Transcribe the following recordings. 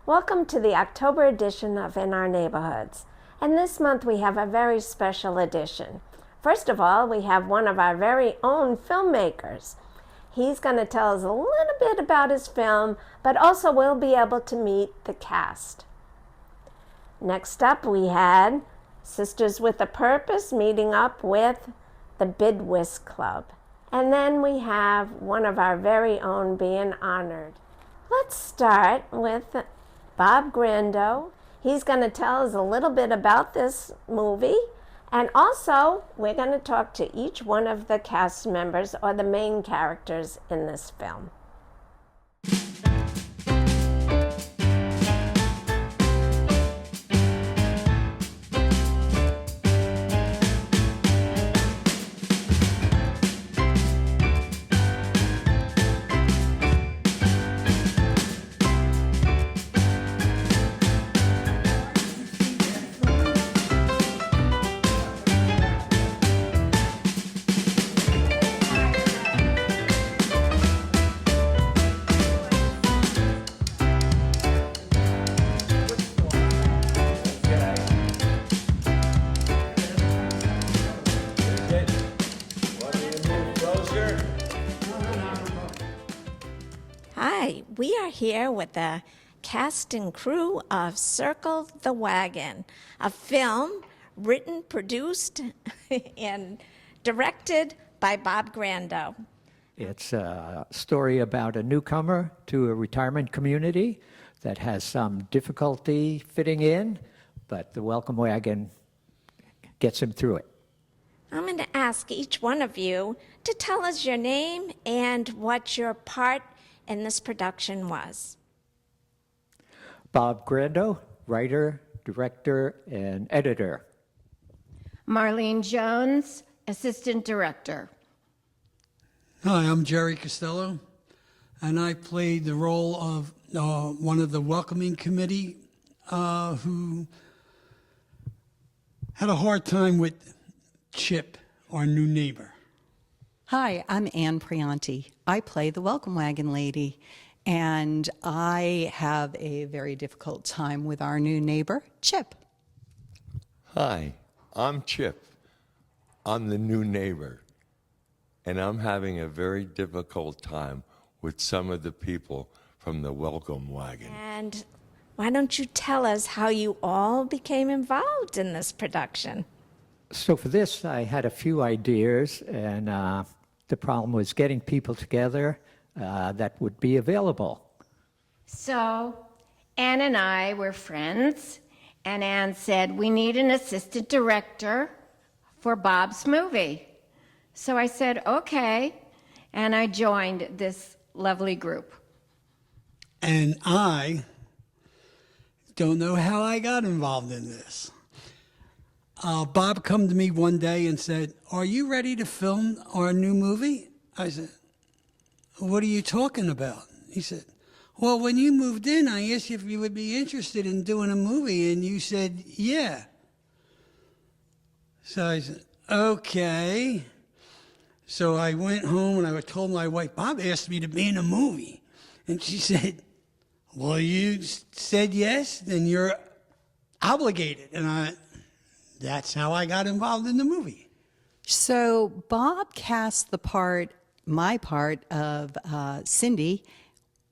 Welcome to the October edition of In Our Neighborhoods. And this month we have a very special edition. First of all, we have one of our very own filmmakers. He's going to tell us a little bit about his film, but also we'll be able to meet the cast. Next up, we had Sisters with a Purpose meeting up with the Bid Whisp Club. And then we have one of our very own being honored. Let's start with Bob Grando. He's going to tell us a little bit about this movie, and also we're going to talk to each one of the cast members or the main characters in this film. Hi, we are here with the cast and crew of Circle the Wagon, a film written, produced, and directed by Bob Grando. It's a story about a newcomer to a retirement community that has some difficulty fitting in, but the Welcome Wagon gets him through it. I'm going to ask each one of you to tell us your name and what your part in this production was. Bob Grando, writer, director, and editor. Marlene Jones, assistant director. Hi, I'm Jerry Costello, and I played the role of one of the welcoming committee who had a hard time with Chip, our new neighbor. Hi, I'm Ann Prianti. I play the Welcome Wagon lady, and I have a very difficult time with our new neighbor, Chip. Hi, I'm Chip. I'm the new neighbor, and I'm having a very difficult time with some of the people from the Welcome Wagon. And why don't you tell us how you all became involved in this production? So for this, I had a few ideas, and the problem was getting people together that would be available. So Ann and I were friends, and Ann said, we need an assistant director for Bob's movie. So I said, okay, and I joined this lovely group. And I don't know how I got involved in this. Bob come to me one day and said, are you ready to film our new movie? I said, what are you talking about? He said, well, when you moved in, I asked you if you would be interested in doing a movie, and you said, yeah. So I said, okay. So I went home and I told my wife, Bob asked me to be in a movie. And she said, well, you said yes, then you're obligated. And that's how I got involved in the movie. So Bob cast the part, my part of Cindy,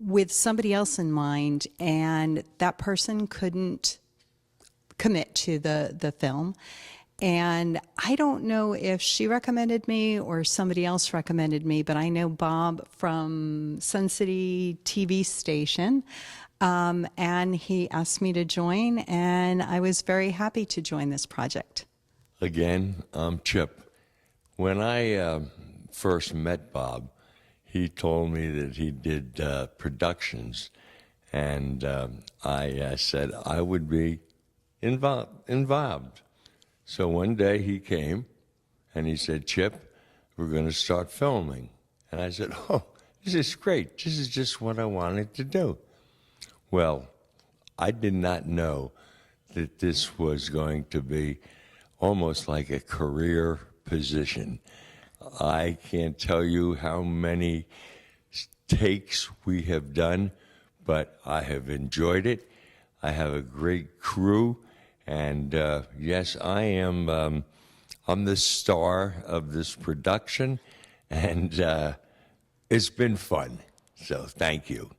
with somebody else in mind, and that person couldn't commit to the film. And I don't know if she recommended me or somebody else recommended me, but I know Bob from Sun City TV station, and he asked me to join, and I was very happy to join this project. Again, I'm Chip. When I first met Bob, he told me that he did productions, and I said I would be involved. So one day he came and he said, Chip, we're going to start filming. And I said, oh, this is great. This is just what I wanted to do. Well, I did not know that this was going to be almost like a career position. I can't tell you how many takes we have done, but I have enjoyed it. I have a great crew. And yes, I'm the star of this production, and it's been fun. So thank you.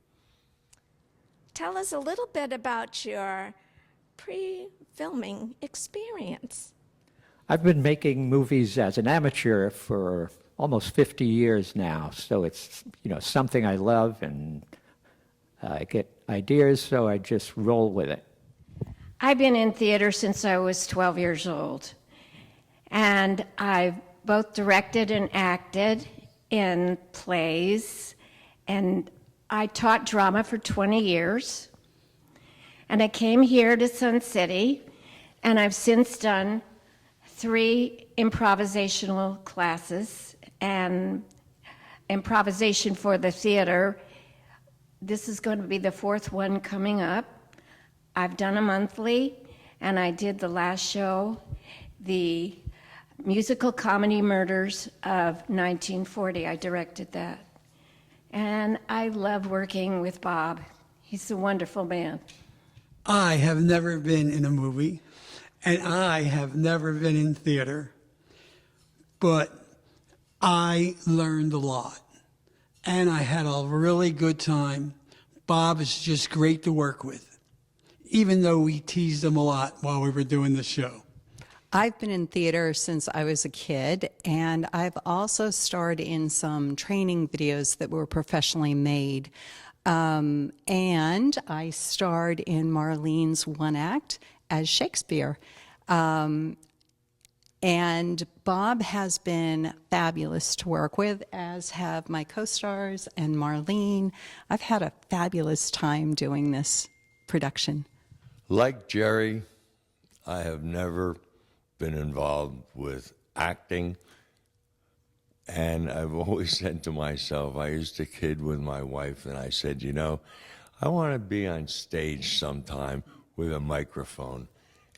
Tell us a little bit about your pre-filming experience. I've been making movies as an amateur for almost 50 years now, so it's something I love, and I get ideas, so I just roll with it. I've been in theater since I was 12 years old, and I've both directed and acted in plays, and I taught drama for 20 years, and I came here to Sun City, and I've since done 3 improvisational classes and improvisation for the theater. This is going to be the 4th one coming up. I've done a monthly, and I did the last show, the musical comedy Murders of 1940. I directed that. And I love working with Bob. He's a wonderful man. I have never been in a movie, and I have never been in theater, but I learned a lot, and I had a really good time. Bob is just great to work with, even though we teased him a lot while we were doing the show. I've been in theater since I was a kid, and I've also starred in some training videos that were professionally made. And I starred in Marlene's one act as Shakespeare. And Bob has been fabulous to work with, as have my co-stars and Marlene. I've had a fabulous time doing this production. Like Jerry, I have never been involved with acting, and I've always said to myself, I used to kid with my wife, and I said, I want to be on stage sometime with a microphone,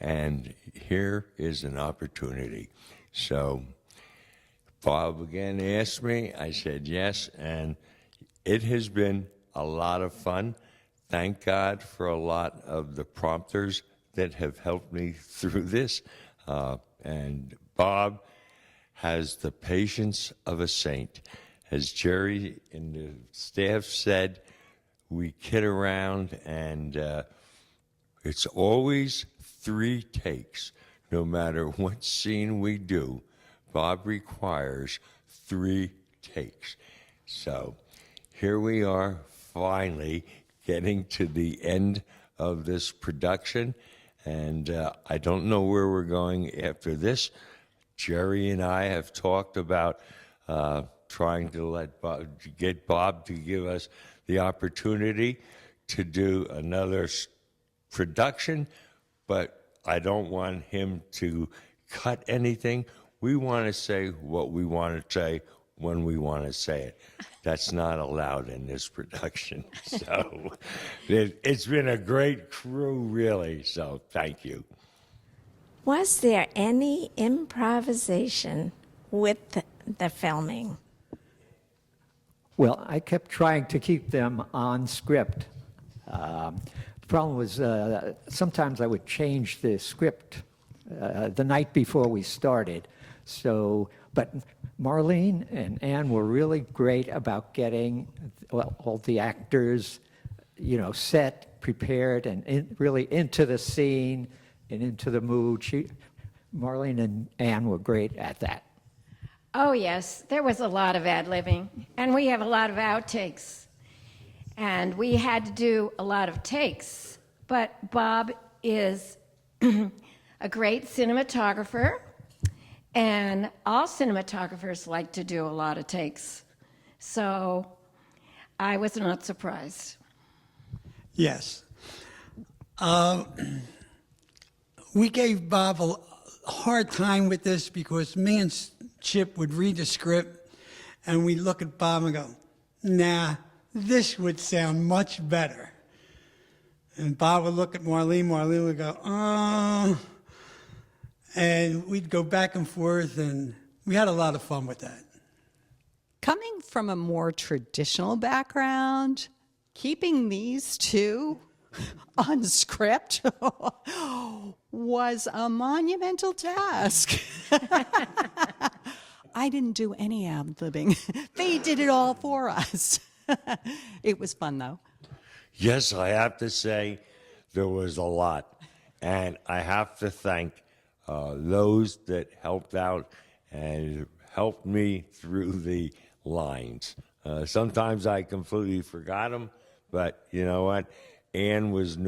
and here is an opportunity. So Bob again asked me, I said yes, and it has been a lot of fun. Thank God for a lot of the prompters that have helped me through this. And Bob has the patience of a saint. As Jerry and the staff said, we kid around, and it's always 3 takes. No matter what scene we do, Bob requires 3 takes. So here we are, finally getting to the end of this production, and I don't know where we're going after this. Jerry and I have talked about trying to get Bob to give us the opportunity to do another production, but I don't want him to cut anything. We want to say what we want to say when we want to say it. That's not allowed in this production. So it's been a great crew, really. So thank you. Was there any improvisation with the filming? Well, I kept trying to keep them on script. The problem was sometimes I would change the script the night before we started. So, but Marlene and Ann were really great about getting all the actors, set, prepared, and really into the scene and into the mood. Marlene and Ann were great at that. Oh, yes, there was a lot of ad-libbing, and we have a lot of outtakes. And we had to do a lot of takes. But Bob is a great cinematographer, and all cinematographers like to do a lot of takes. So I was not surprised. Yes. We gave Bob a hard time with this because me and Chip would read the script and we'd look at Bob and go, nah, this would sound much better. And Bob would look at Marlene would go, oh. And we'd go back and forth, and we had a lot of fun with that. Coming from a more traditional background, keeping these two on script was a monumental task. I didn't do any ad-libbing. They did it all for us. It was fun, though. Yes, I have to say there was a lot. And I have to thank those that helped out and helped me through the lines. Sometimes I completely forgot them, but you know what? Ann was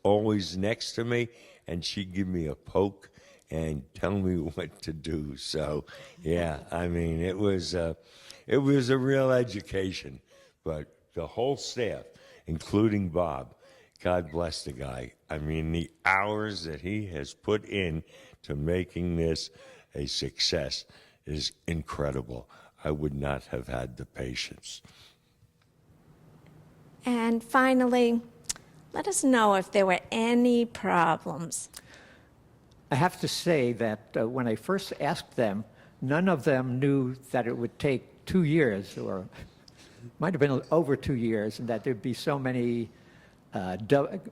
always next to me, and she'd give me a poke and tell me what to do. So, yeah, I mean, it was a real education. But the whole staff, including Bob, God bless the guy. I mean, the hours that he has put in to making this a success is incredible. I would not have had the patience. And finally, let us know if there were any problems. I have to say that when I first asked them, none of them knew that it would take 2 years, or might have been over 2 years, and that there'd be so many,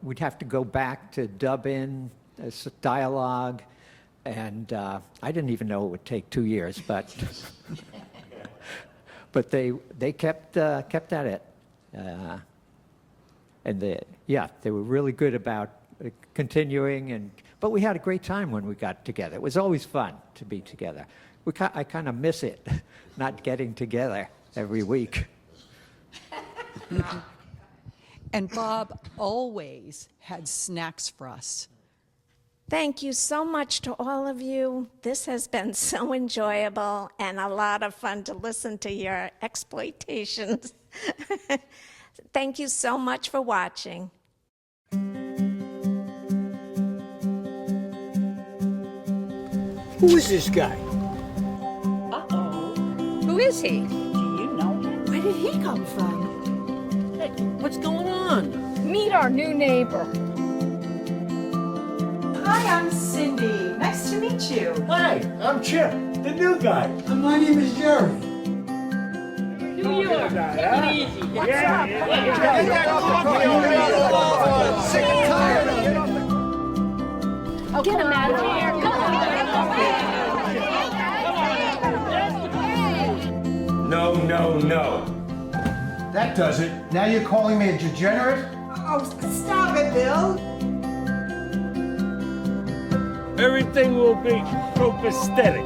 we'd have to go back to dub in dialogue, and I didn't even know it would take 2 years, but but they kept at it, and they were really good about continuing, but we had a great time when we got together. It was always fun to be together. I kind of miss it, not getting together every week. And Bob always had snacks for us. Thank you so much to all of you. This has been so enjoyable and a lot of fun to listen to your exploitations. Thank you so much for watching. Who is this guy? Uh-oh. Who is he? Do you know him? Where did he come from? Hey, what's going on? Meet our new neighbor. Hi, I'm Cindy. Nice to meet you. Hi, I'm Chip, the new guy. And my name is Jerry. New York. Take it easy. What's up? Sick and tired of it. Oh, get him out of here. Come on. No, no, no. That does it. Now you're calling me a degenerate? Oh, stop it, Bill. Everything will be copacetic.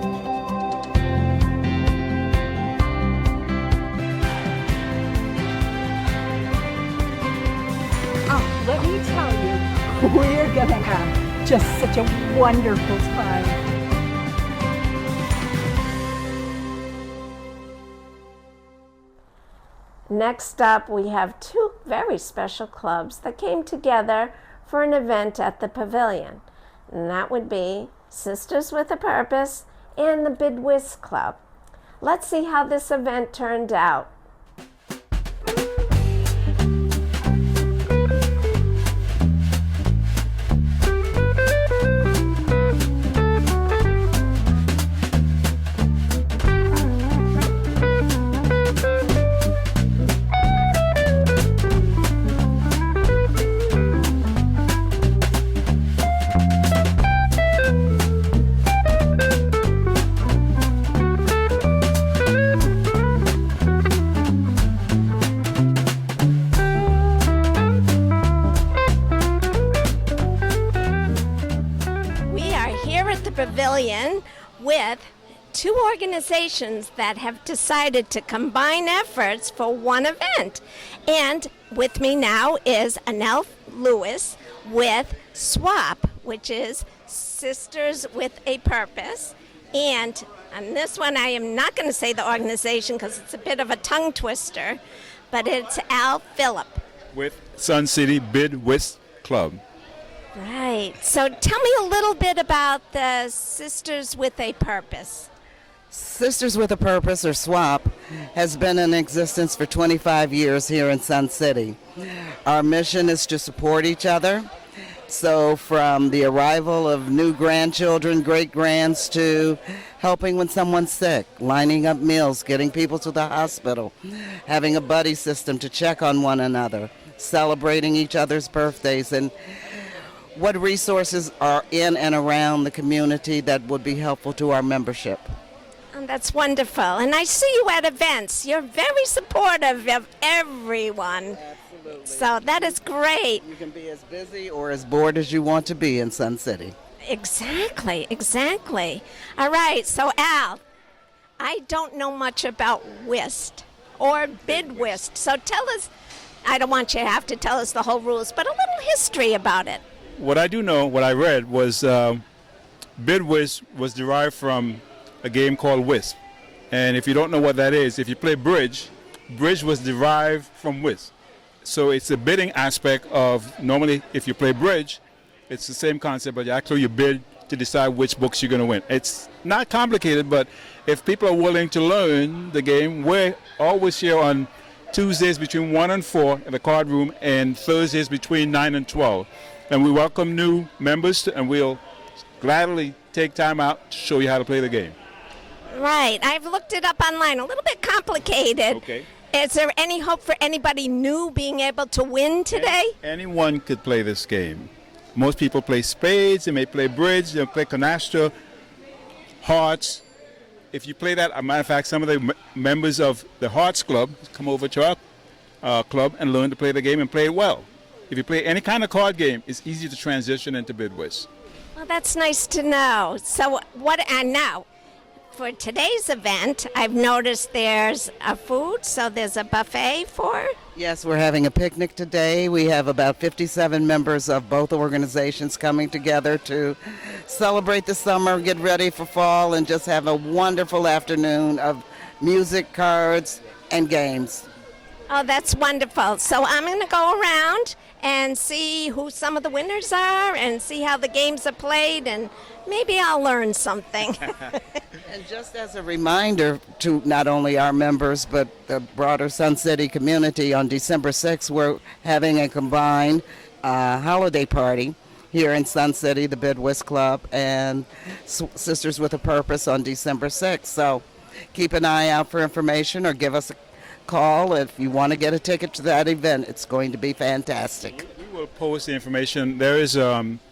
Oh, let me tell you, we're gonna have just such a wonderful time. Next up, we have two very special clubs that came together for an event at the Pavilion. And that would be Sisters with a Purpose and the Bid Whisp Club. Let's see how this event turned out. pavilion with two organizations that have decided to combine efforts for one event. And with me now is Annelle Lewis with SWAP, which is Sisters with a Purpose. And on this one, I am not going to say the organization because it's a bit of a tongue twister, but it's Al Phillip. With Sun City Bid Whisp Club. Right. So tell me a little bit about the Sisters with a Purpose. Sisters with a Purpose, or SWAP, has been in existence for 25 years here in Sun City. Our mission is to support each other. So from the arrival of new grandchildren, great-grands, to helping when someone's sick, lining up meals, getting people to the hospital, having a buddy system to check on one another, celebrating each other's birthdays, and what resources are in and around the community that would be helpful to our membership. Oh, that's wonderful. And I see you at events. You're very supportive of everyone. Absolutely. So that is great. You can be as busy or as bored as you want to be in Sun City. Exactly, exactly. All right, so Al, I don't know much about whist or bid whist. So tell us, I don't want you to have to tell us the whole rules, but a little history about it. What I do know, what I read, was Bid Whisp was derived from a game called Wisp. And if you don't know what that is, if you play bridge, bridge was derived from whist. So it's a bidding aspect of, normally if you play bridge, it's the same concept, but actually you bid to decide which books you're going to win. It's not complicated, but if people are willing to learn the game, we're always here on Tuesdays between 1 and 4 in the card room, and Thursdays between 9 and 12. And we welcome new members, and we'll gladly take time out to show you how to play the game. Right, I've looked it up online, a little bit complicated. Okay. Is there any hope for anybody new being able to win today? Anyone could play this game. Most people play spades, they may play bridge, they play canasta, hearts. If you play that, as a matter of fact, some of the members of the Hearts Club come over to our club and learn to play the game and play it well. If you play any kind of card game, it's easy to transition into Bid Whisp. Well, that's nice to know. So and now, for today's event, I've noticed there's a food, so there's a buffet for? Yes, we're having a picnic today. We have about 57 members of both organizations coming together to celebrate the summer, get ready for fall, and just have a wonderful afternoon of music, cards, and games. Oh, that's wonderful. So I'm going to go around and see who some of the winners are and see how the games are played, and maybe I'll learn something. And just as a reminder to not only our members but the broader Sun City community, on December 6th we're having a combined holiday party here in Sun City, the Bid Whisp Club and Sisters with a Purpose on December 6th. So keep an eye out for information or give us a call if you want to get a ticket to that event. It's going to be fantastic. We will post the information. There is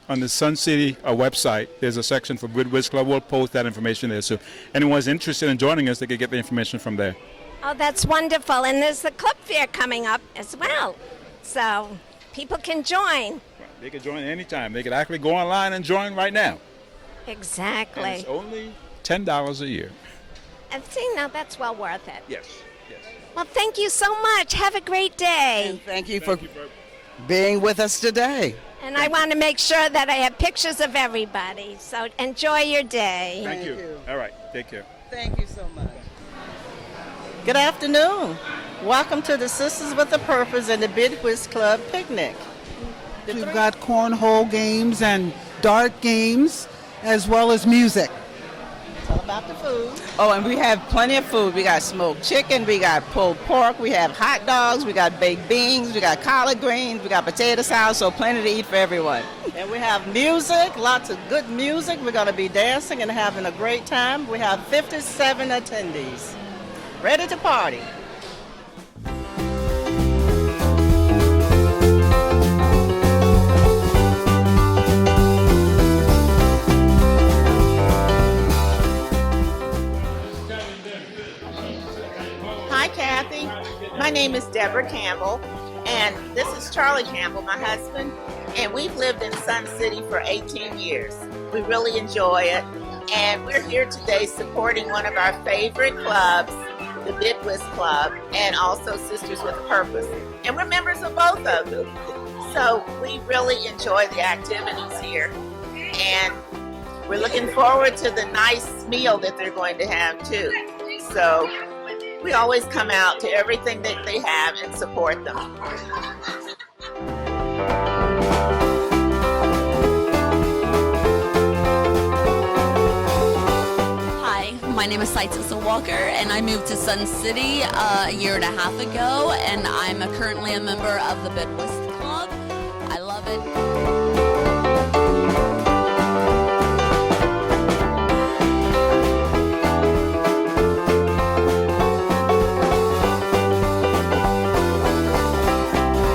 on the Sun City website, there's a section for Bid Whisp Club. We'll post that information there. So anyone's interested in joining us, they can get the information from there. Oh, that's wonderful. And there's the club fair coming up as well. So people can join. They can join anytime. They can actually go online and join right now. Exactly. And it's only $10 a year. And see, now that's well worth it. Yes, yes. Well, thank you so much. Have a great day. And thank you for being with us today. And I want to make sure that I have pictures of everybody. So enjoy your day. Thank you. All right. Take care. Thank you so much. Good afternoon. Welcome to the Sisters with a Purpose and the Bid Whisp Club picnic. We've got cornhole games and dart games, as well as music. Tell about the food. Oh, and we have plenty of food. We got smoked chicken, we got pulled pork, we have hot dogs, we got baked beans, we got collard greens, we got potato salad, so plenty to eat for everyone. And we have music, lots of good music. We're going to be dancing and having a great time. We have 57 attendees ready to party. Hi, Kathy. My name is Deborah Campbell, and this is Charlie Campbell, my husband, and we've lived in Sun City for 18 years. We really enjoy it. And we're here today supporting one of our favorite clubs, the Bid Whisp Club, and also Sisters with a Purpose. And we're members of both of them. So we really enjoy the activities here. And we're looking forward to the nice meal that they're going to have too. So we always come out to everything that they have and support them. My name is Sightless Walker, and I moved to Sun City a year and a half ago, and I'm currently a member of the Bid Whisp Club. I love it.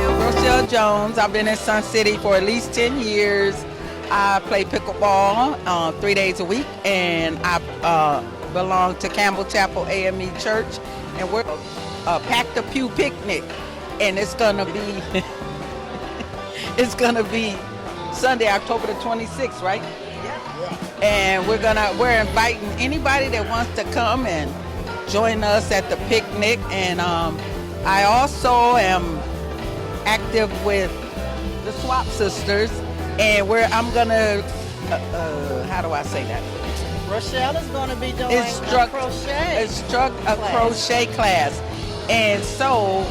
I'm Rochelle Jones. I've been in Sun City for at least 10 years. I play pickleball 3 days a week, and I belong to Campbell Chapel AME Church, and we're Pack the Pew picnic, and it's gonna be it's gonna be Sunday, October the 26th, right? Yeah. And we're inviting anybody that wants to come and join us at the picnic. And I also am active with the Swap Sisters, and I'm gonna how do I say that? Rochelle is going to be doing a crochet class. And so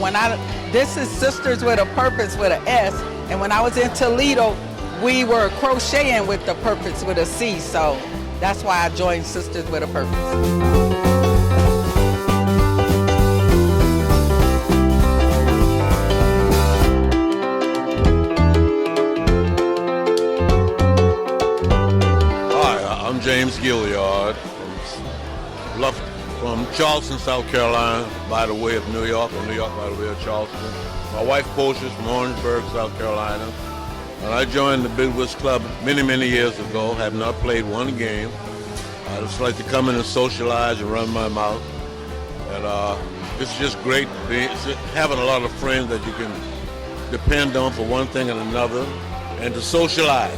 this is Sisters with a Purpose with an S, and when I was in Toledo, we were crocheting with the Purpose with a C, so that's why I joined Sisters with a Purpose. I'm James Gilliard from Charleston, South Carolina, by the way of New York, or New York by the way of Charleston. My wife Portia's from Orangeburg, South Carolina. And I joined the Bid Whisp Club many, many years ago. Have not played one game. I just like to come in and socialize and run my mouth. And it's just great having a lot of friends that you can depend on for one thing and another, and to socialize.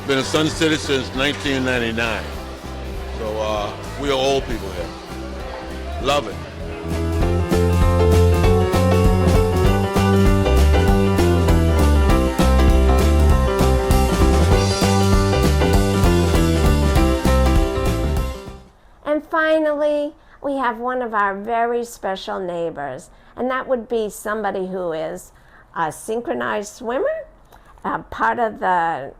Been in Sun City since 1999. So we are old people here. Love it. And finally, we have one of our very special neighbors, and that would be somebody who is a synchronized swimmer, part of the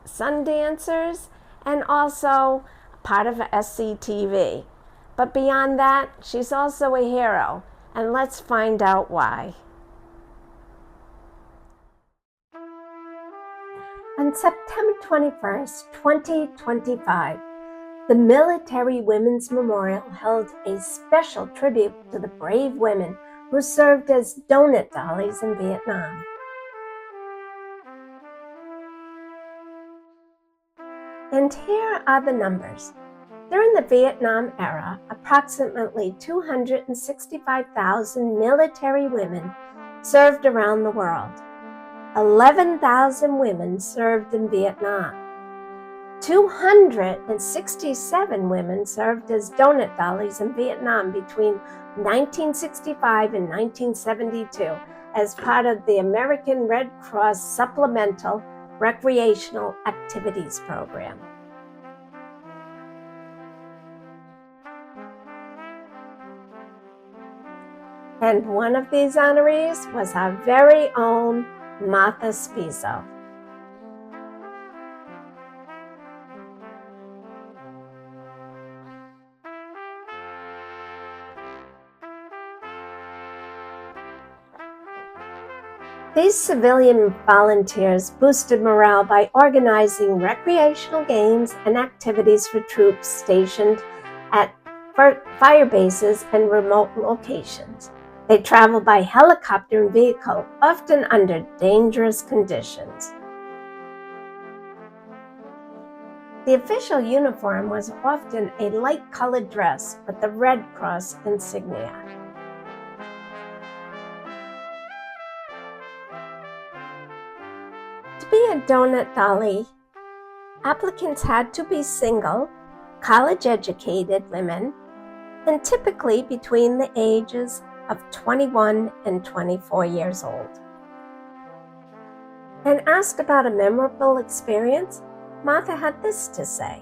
Sun Dancers, and also part of SCTV. But beyond that, she's also a hero, and let's find out why. On September 21st, 2025, the Military Women's Memorial held a special tribute to the brave women who served as donut dollies in Vietnam. And here are the numbers. During the Vietnam era, approximately 265,000 military women served around the world. 11,000 women served in Vietnam. 267 women served as donut dollies in Vietnam between 1965 and 1972 as part of the American Red Cross Supplemental Recreational Activities Program. And one of these honorees was our very own Martha Spisso. These civilian volunteers boosted morale by organizing recreational games and activities for troops stationed at fire bases and remote locations. They travel by helicopter and vehicle, often under dangerous conditions. The official uniform was often a light-colored dress with the Red Cross insignia. To be a donut dolly, applicants had to be single college-educated women, and typically between the ages of 21 and 24 years old. And asked about a memorable experience, Martha had this to say.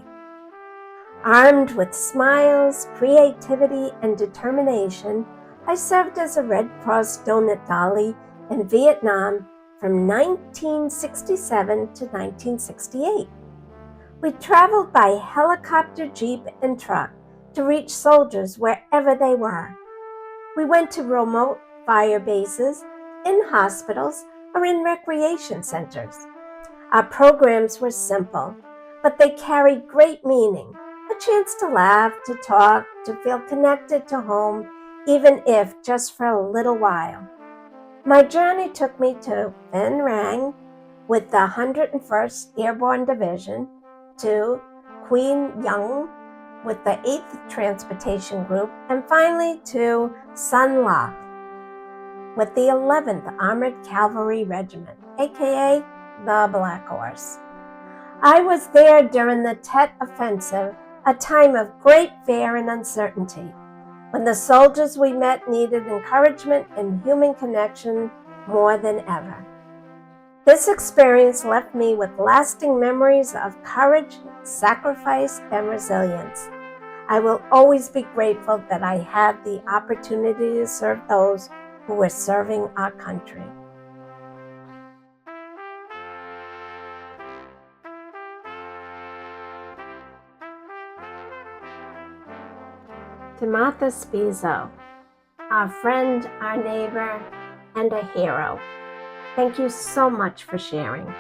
Armed with smiles, creativity, and determination, I served as a Red Cross donut dolly in Vietnam from 1967 to 1968. We traveled by helicopter, jeep, and truck to reach soldiers wherever they were. We went to remote fire bases, in hospitals, or in recreation centers. Our programs were simple, but they carried great meaning, a chance to laugh, to talk, to feel connected to home, even if just for a little while. My journey took me to Van Rang with the 101st Airborne Division, to Queen Yung with the 8th Transportation Group, and finally to Sun Lak with the 11th Armored Cavalry Regiment, aka the Black Horse. I was there during the Tet Offensive, a time of great fear and uncertainty, when the soldiers we met needed encouragement and human connection more than ever. This experience left me with lasting memories of courage, sacrifice, and resilience. I will always be grateful that I had the opportunity to serve those who were serving our country. To Martha Spisso, our friend, our neighbor, and a hero, thank you so much for sharing.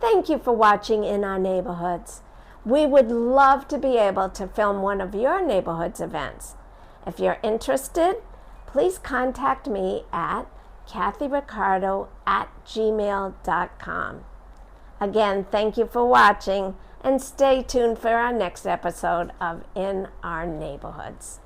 Thank you for watching In Our Neighborhoods. We would love to be able to film one of your neighborhood's events. If you're interested, please contact me at kathyricardo@gmail.com. Again, thank you for watching, and stay tuned for our next episode of In Our Neighborhoods.